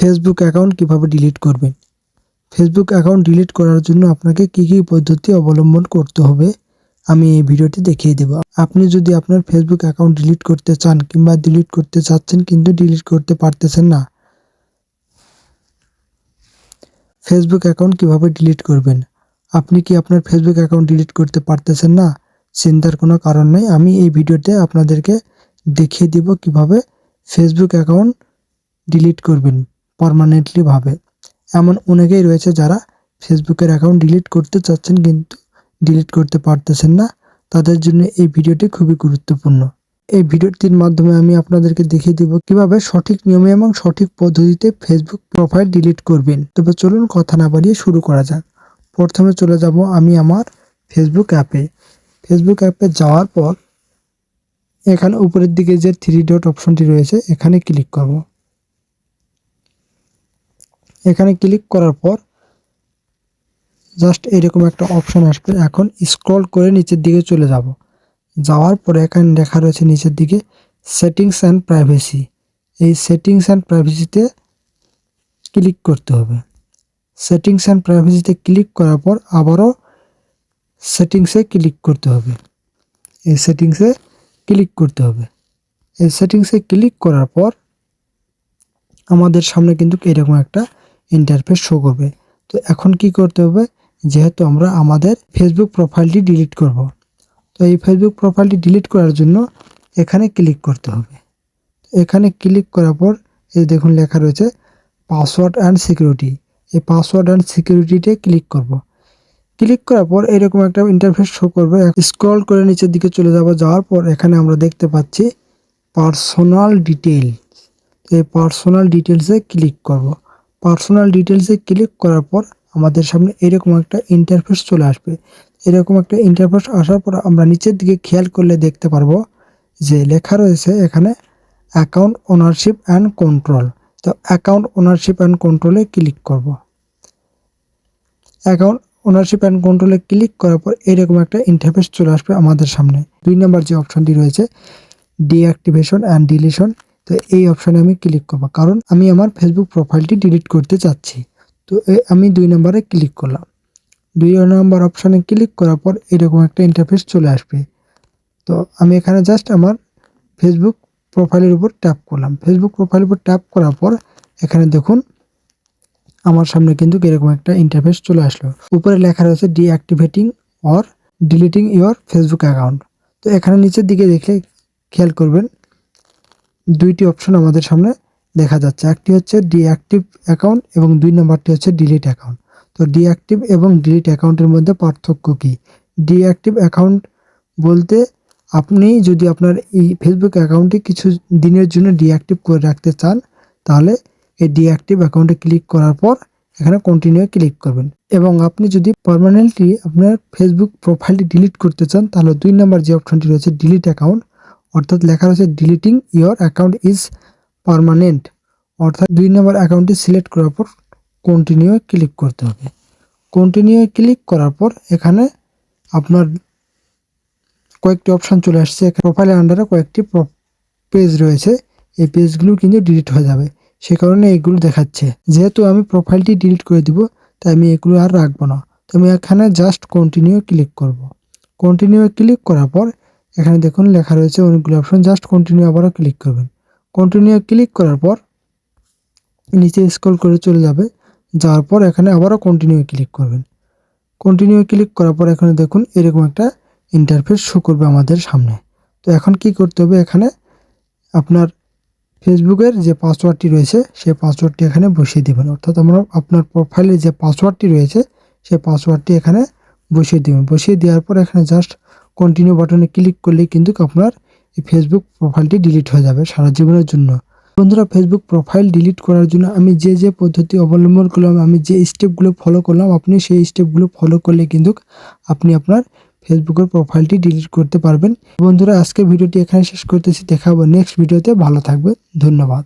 Facebook account কিভাবে delete করবেন। Facebook account delete করার জন্য আপনাকে কী পদ্ধতি অবলম্বন করতে হবে আমি এই ভিডিওতে দেখিয়ে দেব। আপনি যদি আপনার ফেসবুক অ্যাকাউন্ট ডিলিট করতে চান কিংবা ডিলিট করতে চাচ্ছেন কিন্তু ডিলিট করতে পারতেছেন না, ফেসবুক অ্যাকাউন্ট কিভাবে ডিলিট করবেন। আপনি কি আপনার ফেসবুক অ্যাকাউন্ট ডিলিট করতে পারতেছেন না? চিন্তার কোনো কারণ নেই, আমি এই ভিডিওতে আপনাদেরকে দেখিয়ে দিব কিভাবে ফেসবুক অ্যাকাউন্ট ডিলিট করবেন পার্মানেন্টলি ভাবে। এমন অনেকেই রয়েছে যারা ফেসবুকের অ্যাকাউন্ট ডিলিট করতে চাচ্ছেন কিন্তু ডিলিট করতে পারতেছেন না, তাদের জন্য এই ভিডিওটি খুবই গুরুত্বপূর্ণ। এই ভিডিওটির মাধ্যমে আমি আপনাদেরকে দেখিয়ে দিব কিভাবে সঠিক নিয়মে এবং সঠিক পদ্ধতিতে ফেসবুক প্রোফাইল ডিলিট করবেন। তবে চলুন কথা না বাড়িয়ে শুরু করা যাক। প্রথমে চলে যাব আমি আমার ফেসবুক অ্যাপে। ফেসবুক অ্যাপে যাওয়ার পর এখানে উপরের দিকে যে 3 ডট অপশনটি রয়েছে এখানে ক্লিক করব। এখানে ক্লিক করার পর জাস্ট এরকম একটা অপশন আসবে। এখন স্ক্রল করে নিচের দিকে চলে যাব। যাওয়ার পরে এখানে লেখা রয়েছে নিচের দিকে সেটিংস অ্যান্ড প্রাইভেসি। এই সেটিংস অ্যান্ড প্রাইভেসিতে ক্লিক করতে হবে। সেটিংস অ্যান্ড প্রাইভেসিতে ক্লিক করার পর আবারও সেটিংসে ক্লিক করতে হবে। এই সেটিংসে ক্লিক করতে হবে। এই সেটিংসে ক্লিক করার পর আমাদের সামনে কিন্তু এরকম একটা ইন্টারফেস শো করবে। তো এখন কি করতে হবে, যেহেতু আমরা আমাদের ফেসবুক প্রোফাইলটি ডিলিট করব, তো এই ফেসবুক প্রোফাইলটি ডিলিট করার জন্য এখানে ক্লিক করতে হবে। এখানে ক্লিক করার পর এই দেখুন লেখা রয়েছে পাসওয়ার্ড অ্যান্ড সিকিউরিটি। এই পাসওয়ার্ড অ্যান্ড সিকিউরিটিতে ক্লিক করব। ক্লিক করার পর এরকম একটা ইন্টারফেস শো করবে। স্ক্রল করে নিচের দিকে চলে যাওয়ার পর এখানে আমরা দেখতে পাচ্ছি পার্সোনাল ডিটেইলস। এই পার্সোনাল ডিটেলসে ক্লিক করব। পার্সোনাল ডিটেলসে ক্লিক করার পর আমাদের সামনে এরকম একটা ইন্টারফেস চলে আসবে। এরকম একটা ইন্টারফেস আসার পর আমরা নিচের দিকে খেয়াল করলে দেখতে পারবো যে লেখা রয়েছে এখানে অ্যাকাউন্ট ওনারশিপ অ্যান্ড কন্ট্রোল। তো অ্যাকাউন্ট ওনারশিপ অ্যান্ড কন্ট্রোলে ক্লিক করব। অ্যাকাউন্ট ওনারশিপ অ্যান্ড কন্ট্রোলে ক্লিক করার পর এরকম একটা ইন্টারফেস চলে আসবে আমাদের সামনে। 2 নম্বর যে অপশনটি রয়েছে ডিঅ্যাক্টিভেশন অ্যান্ড ডিলিশন, তো এই অপশনে আমি ক্লিক করব কারণ আমি আমার ফেসবুক প্রোফাইলটি ডিলিট করতে চাচ্ছি। তো আমি 2 নম্বরে ক্লিক করলাম। 2 নম্বর অপশনে ক্লিক করার পর এরকম একটা ইন্টারফেস চলে আসবে। তো আমি এখানে জাস্ট আমার ফেসবুক প্রোফাইলের উপর ট্যাপ করলাম। ফেসবুক প্রোফাইলের উপর ট্যাপ করার পর এখানে দেখুন আমার সামনে কিন্তু এরকম একটা ইন্টারফেস চলে আসলো। উপরে লেখা রয়েছে deactivating or deleting your Facebook account. তো এখানে নিচের দিকে দেখলে খেয়াল করবেন 2টি অপশন আমাদের সামনে দেখা যাচ্ছে। একটি হচ্ছে ডিঅ্যাক্টিভ অ্যাকাউন্ট এবং 2 নম্বরটি হচ্ছে ডিলিট অ্যাকাউন্ট। তো ডিঅ্যাক্টিভ এবং ডিলিট অ্যাকাউন্টের মধ্যে পার্থক্য কি? ডিঅ্যাক্টিভ অ্যাকাউন্ট বলতে আপনি যদি আপনার এই ফেসবুক অ্যাকাউন্টটি কিছু দিনের জন্য ডিঅ্যাক্টিভ করে রাখতে চান, তাহলে এই ডিঅ্যাক্টিভ অ্যাকাউন্টে ক্লিক করার পর এখানে কন্টিনিউ ক্লিক করবেন। এবং আপনি যদি পার্মানেন্টলি আপনার ফেসবুক প্রোফাইলটি ডিলিট করতে চান, তাহলে 2 নম্বর যে অপশনটি রয়েছে ডিলিট অ্যাকাউন্ট, অর্থাৎ লেখা রয়েছে deleting your account is permanent, অর্থাৎ 2 নম্বর অ্যাকাউন্টটি সিলেক্ট করার পর কন্টিনিউ ক্লিক করতে হবে। কন্টিনিউ ক্লিক করার পর এখানে আপনার কয়েকটি অপশন চলে আসছে। প্রোফাইলের আন্ডারে কয়েকটি পেজ রয়েছে, এই পেজগুলো কিন্তু ডিলিট হয়ে যাবে, সে কারণে এগুলো দেখাচ্ছে। যেহেতু আমি প্রোফাইলটি ডিলিট করে দিব, তাই আমি এগুলো আর রাখবো না। তো আমি এখানে জাস্ট কন্টিনিউ ক্লিক করব। কন্টিনিউ ক্লিক করার পর এখানে দেখুন লেখা রয়েছে অনেকগুলো অপশন, জাস্ট কন্টিনিউ আবারও ক্লিক করবেন। কন্টিনিউ ক্লিক করার পর নিচে স্ক্রল করে চলে যাবে। যাওয়ার পর এখানে আবারও কন্টিনিউ ক্লিক করবেন। কন্টিনিউ ক্লিক করার পর এখানে দেখুন এরকম একটা ইন্টারফেস শো করবে আমাদের সামনে। তো এখন কি করতে হবে, এখানে আপনার ফেসবুকের যে পাসওয়ার্ডটি রয়েছে সেই পাসওয়ার্ডটি এখানে বসিয়ে দেবেন। অর্থাৎ আমরা আপনার প্রোফাইলে যে পাসওয়ার্ডটি রয়েছে সেই পাসওয়ার্ডটি এখানে বসিয়ে দেবেন। বসিয়ে দেওয়ার পর এখানে জাস্ট কন্টিনিউ বাটনে ক্লিক করলেই কিন্তু আপনার এই ফেসবুক প্রোফাইলটি ডিলিট হয়ে যাবে সারা জীবনের জন্য। বন্ধুরা, ফেসবুক প্রোফাইল ডিলিট করার জন্য আমি যে পদ্ধতি অবলম্বন করলাম, আমি যে স্টেপগুলো ফলো করলাম, আপনি সেই স্টেপগুলো ফলো করলে কিন্তু আপনি আপনার ফেসবুকের প্রোফাইলটি ডিলিট করতে পারবেন। বন্ধুরা, আজকে ভিডিওটি এখানে শেষ করতেছি। দেখা হবে নেক্সট ভিডিওতে। ভালো থাকবেন, ধন্যবাদ।